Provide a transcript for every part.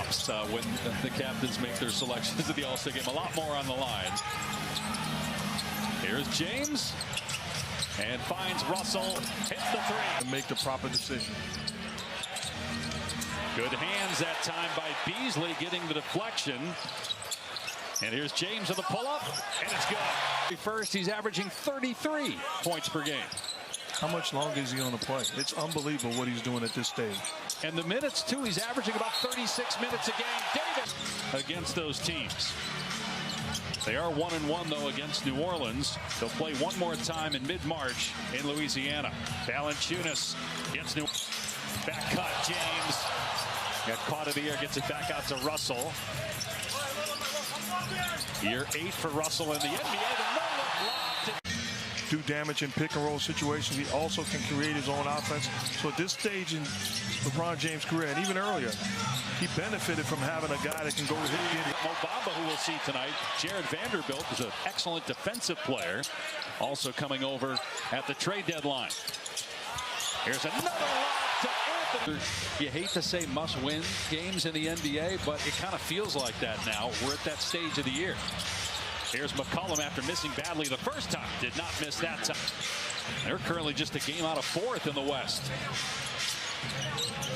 When the captains make their selections of the All-Star game, a lot more on the line. Here's James, and finds Russell, hits the three. And make the proper decision. Good hands that time by Beasley, getting the deflection. And here's James with the pull-up, and it's good. First, he's averaging 33 points per game. How much longer is he on the play? It's unbelievable what he's doing at this stage. And the minutes, too, he's averaging about 36 minutes a game. Davis against those teams. They are 1-1, though, against New Orleans. They'll play one more time in mid-March in Louisiana. Valanciunas gets New back cut. James got caught in the air, gets it back out to Russell. Year 8 for Russell in the NBA. Do damage in pick and roll situations. He also can create his own offense. So at this stage in LeBron James' career, and even earlier, he benefited from having a guy that can go hit. Mo Bamba, who we'll see tonight. Jared Vanderbilt is an excellent defensive player, also coming over at the trade deadline. Here's another lob to Anthony. You hate to say must-win games in the NBA, but it kind of feels like that now. We're at that stage of the year. Here's McCollum after missing badly the first time. Did not miss that time. They're currently just a game out of 4th in the West.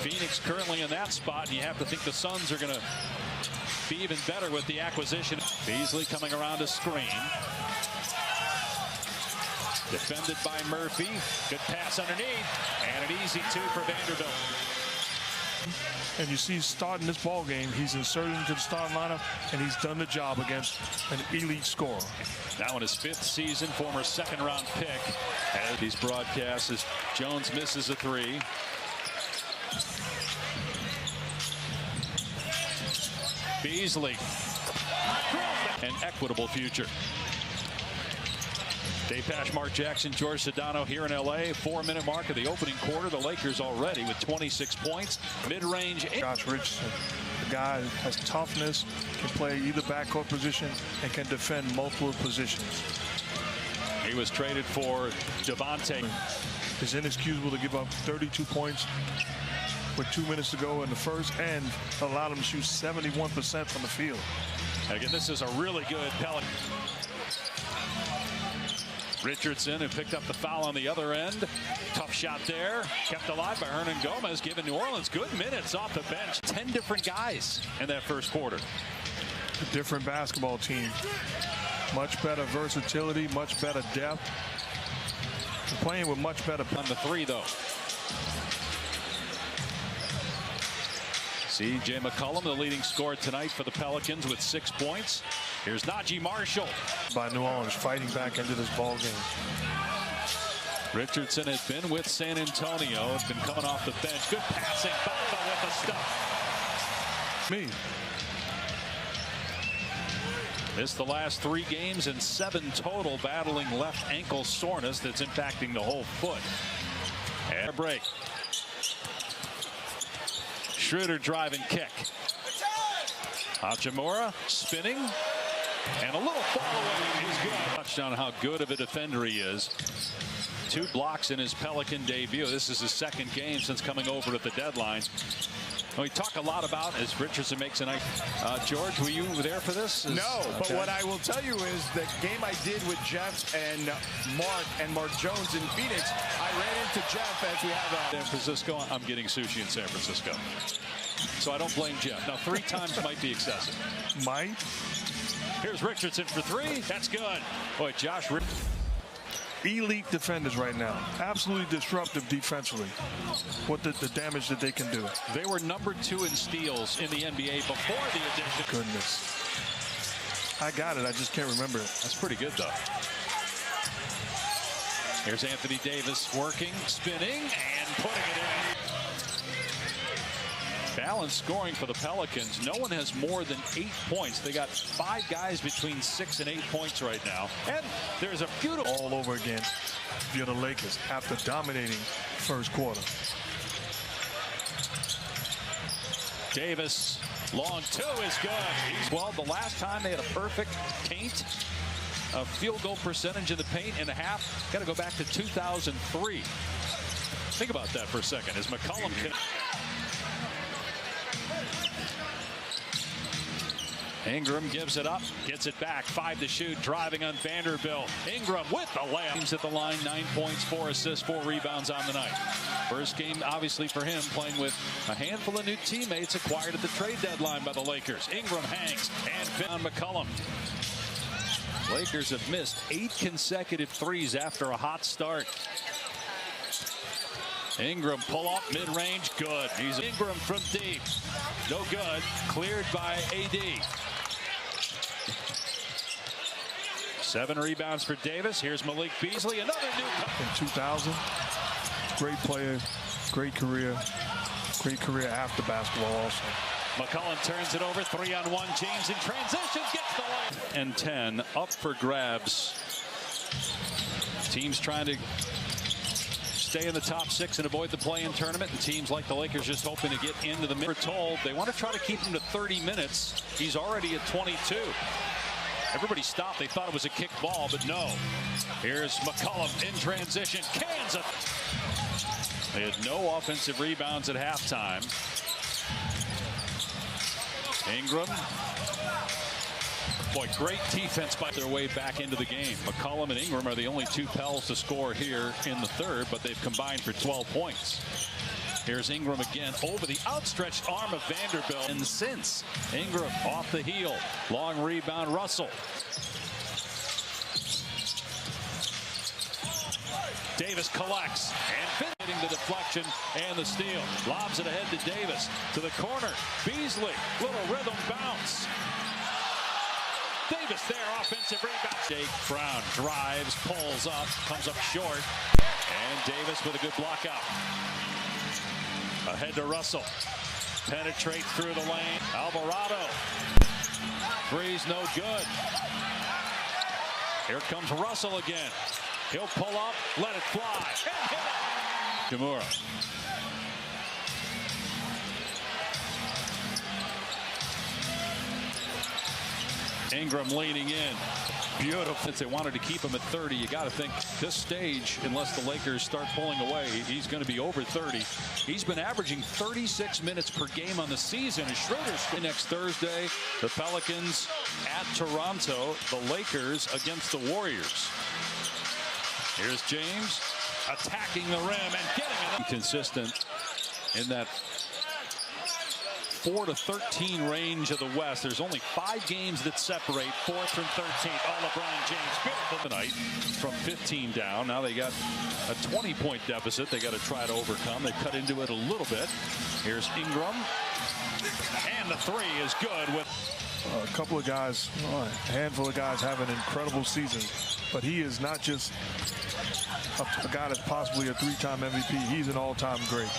Phoenix currently in that spot, and you have to think the Suns are going to be even better with the acquisition. Beasley coming around to screen. Defended by Murphy. Good pass underneath, and an easy 2 for Vanderbilt. And you see, starting this ball game, he's inserted into the starting lineup, and he's done the job against an elite scorer. Now in his 5th season, former 2nd-round pick. As these broadcasts, as Jones misses a 3. Beasley, an equitable future. Dave Pasch, Mark Jackson, George Sedano here in L.A. 4-minute mark of the opening quarter. The Lakers already with 26 points. Mid-range. Josh Richardson, the guy has toughness, can play either backcourt position, and can defend multiple positions. He was traded for Devontae. It's inexcusable to give up 32 points with 2 minutes to go in the first, and allowed him to shoot 71% from the field. Again, this is a really good Pelican. Richardson, who picked up the foul on the other end. Tough shot there. Kept alive by Hernangomez, giving New Orleans good minutes off the bench. 10 different guys in that first quarter. A different basketball team. Much better versatility, much better depth. Playing with much better. On the 3, though. C.J. McCollum, the leading scorer tonight for the Pelicans with 6 points. Here's Najee Marshall. By New Orleans, fighting back into this ball game. Richardson has been with San Antonio. Has been coming off the bench. Good passing. Bamba with the stuff. Missed the last 3 games and 7 total, battling left ankle soreness that's impacting the whole foot. And a break. Schroeder driving kick. Hachimura spinning. And a little fall away. He's good. Touchdown, how good of a defender he is. 2 blocks in his Pelican debut. This is his 2nd game since coming over at the deadline. We talk a lot about as Richardson makes a night. George, were you there for this? No, but what I will tell you is the game I did with Jeff and Mark Jones in Phoenix, I ran into Jeff as we have a... San Francisco, I'm getting sushi in San Francisco. So I don't blame Jeff. Now, 3 times might be excessive. Might? Here's Richardson for 3. That's good. Boy, Josh. Elite defenders right now. Absolutely disruptive defensively. What the damage that they can do. They were number 2 in steals in the NBA before the addition. Goodness. I got it. I just can't remember it. That's pretty good, though. Here's Anthony Davis working, spinning, and putting it in. Balanced scoring for the Pelicans. No one has more than 8 points. They got 5 guys between 6 and 8 points right now. And there's a beautiful... All over again via the Lakers after dominating first quarter. Davis, long 2 is good. Well, the last time they had a perfect paint, a field goal percentage in the paint in a half, got to go back to 2003. Think about that for a second. As McCollum can... Ingram gives it up, gets it back, 5 to shoot, driving on Vanderbilt. Ingram with the layup. He's at the line, 9 points, 4 assists, 4 rebounds on the night. First game, obviously, for him, playing with a handful of new teammates acquired at the trade deadline by the Lakers. Ingram hangs and found McCollum. Lakers have missed 8 consecutive threes after a hot start. Ingram pull up mid-range, good. He's Ingram from deep, no good. Cleared by AD. 7 rebounds for Davis. Here's Malik Beasley, another new. In 2000, great player, great career after basketball also. McCollum turns it over, 3-on-1. James in transition, gets the layup. And 10 up for grabs. Teams trying to stay in the top 6 and avoid the play-in tournament, and teams like the Lakers just hoping to get into the middle. Told they want to try to keep him to 30 minutes. He's already at 22. Everybody stopped. They thought it was a kick ball, but no. Here's McCollum in transition. Kansas. They had no offensive rebounds at halftime. Ingram. Boy, great defense by their way back into the game. McCollum and Ingram are the only 2 Pels to score here in the third, but they've combined for 12 points. Here's Ingram again over the outstretched arm of Vanderbilt. And since Ingram off the heel, long rebound, Russell. Davis collects and hitting the deflection and the steal. Lobs it ahead to Davis to the corner. Beasley, little rhythm bounce. Davis there, offensive rebound. Jake Brown drives, pulls up, comes up short. And Davis with a good block out. Ahead to Russell. Penetrates through the lane. Alvarado. Three's no good. Here comes Russell again. He'll pull up, let it fly, and hit it. Jamura. Ingram leaning in. Beautiful. Since they wanted to keep him at 30, you got to think this stage, unless the Lakers start pulling away, he's going to be over 30. He's been averaging 36 minutes per game on the season. As Schroeder's next Thursday, the Pelicans at Toronto, the Lakers against the Warriors. Here's James attacking the rim and getting it. Consistent in that 4 to 13 range of the West. There's only 5 games that separate 4th from 13th. All LeBron James beautiful tonight from 15 down. Now they got a 20-point deficit they got to try to overcome. They cut into it a little bit. Here's Ingram. And the 3 is good with a couple of guys, a handful of guys have an incredible season, but he is not just a guy that's possibly a 3-time MVP. He's an all-time great.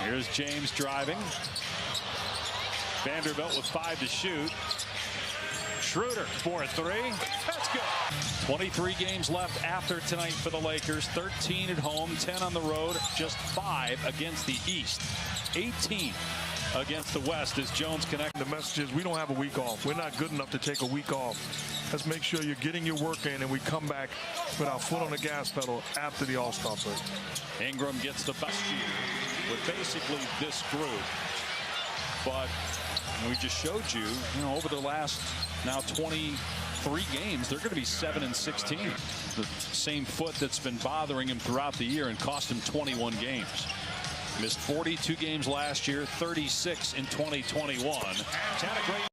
Here's James driving. Vanderbilt with 5 to shoot. Schroeder for a 3. That's good. 23 games left after tonight for the Lakers. 13 at home, 10 on the road, just 5 against the East. 18 against the West as Jones connects. The message is we don't have a week off. We're not good enough to take a week off. Let's make sure you're getting your work in and we come back with our foot on the gas pedal after the All-Star break. Ingram gets the best year with basically this group. But we just showed you, over the last now 23 games, they're going to be 7-16. The same foot that's been bothering him throughout the year and cost him 21 games. Missed 42 games last year, 36 in 2021. Had a great